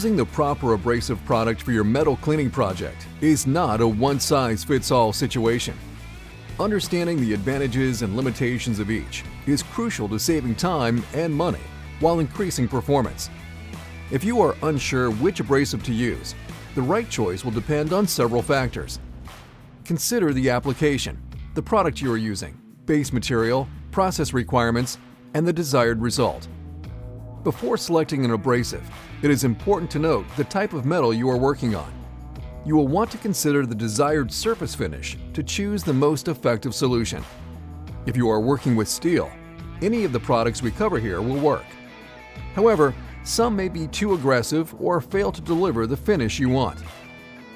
Choosing the proper abrasive product for your metal cleaning project is not a one-size-fits-all situation. Understanding the advantages and limitations of each is crucial to saving time and money while increasing performance. If you are unsure which abrasive to use, the right choice will depend on several factors. Consider the application, the product you are using, base material, process requirements, and the desired result. Before selecting an abrasive, it is important to note the type of metal you are working on. You will want to consider the desired surface finish to choose the most effective solution. If you are working with steel, any of the products we cover here will work. However, some may be too aggressive or fail to deliver the finish you want.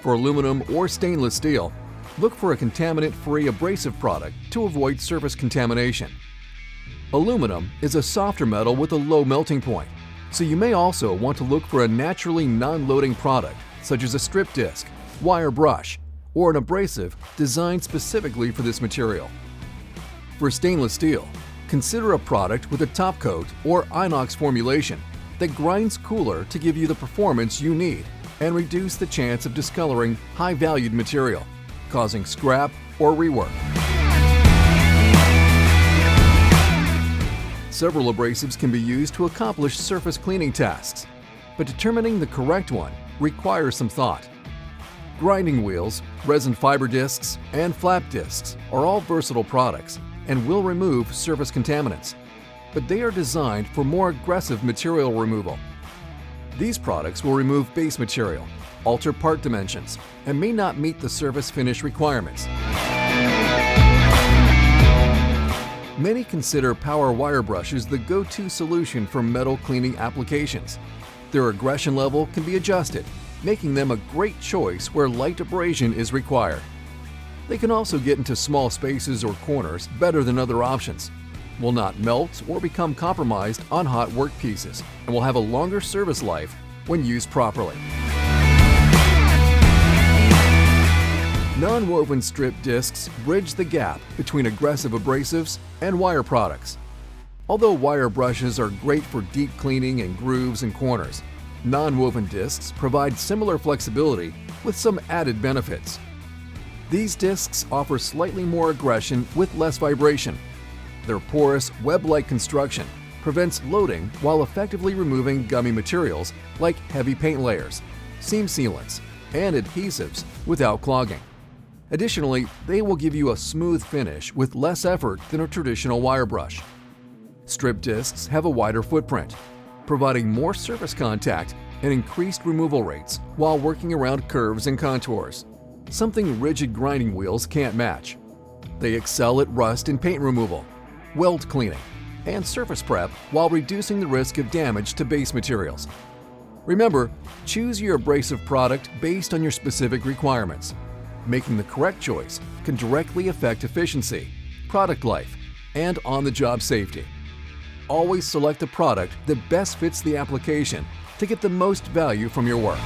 For aluminum or stainless steel, look for a contaminant-free abrasive product to avoid surface contamination. Aluminum is a softer metal with a low melting point, so you may also want to look for a naturally non-loading product such as a strip disc, wire brush, or an abrasive designed specifically for this material. For stainless steel, consider a product with a top coat or inox formulation that grinds cooler to give you the performance you need and reduce the chance of discoloring high-valued material, causing scrap or rework. Several abrasives can be used to accomplish surface cleaning tasks, but determining the correct one requires some thought. Grinding wheels, resin fiber discs, and flap discs are all versatile products and will remove surface contaminants, but they are designed for more aggressive material removal. These products will remove base material, alter part dimensions, and may not meet the surface finish requirements. Many consider power wire brushes the go-to solution for metal cleaning applications. Their aggression level can be adjusted, making them a great choice where light abrasion is required. They can also get into small spaces or corners better than other options, will not melt or become compromised on hot work pieces, and will have a longer service life when used properly. Non-woven strip discs bridge the gap between aggressive abrasives and wire products. Although wire brushes are great for deep cleaning in grooves and corners, non-woven discs provide similar flexibility with some added benefits. These discs offer slightly more aggression with less vibration. Their porous, web-like construction prevents loading while effectively removing gummy materials like heavy paint layers, seam sealants, and adhesives without clogging. Additionally, they will give you a smooth finish with less effort than a traditional wire brush. Strip discs have a wider footprint, providing more surface contact and increased removal rates while working around curves and contours, something rigid grinding wheels can't match. They excel at rust and paint removal, weld cleaning, and surface prep while reducing the risk of damage to base materials. Remember, choose your abrasive product based on your specific requirements. Making the correct choice can directly affect efficiency, product life, and on-the-job safety. Always select the product that best fits the application to get the most value from your work.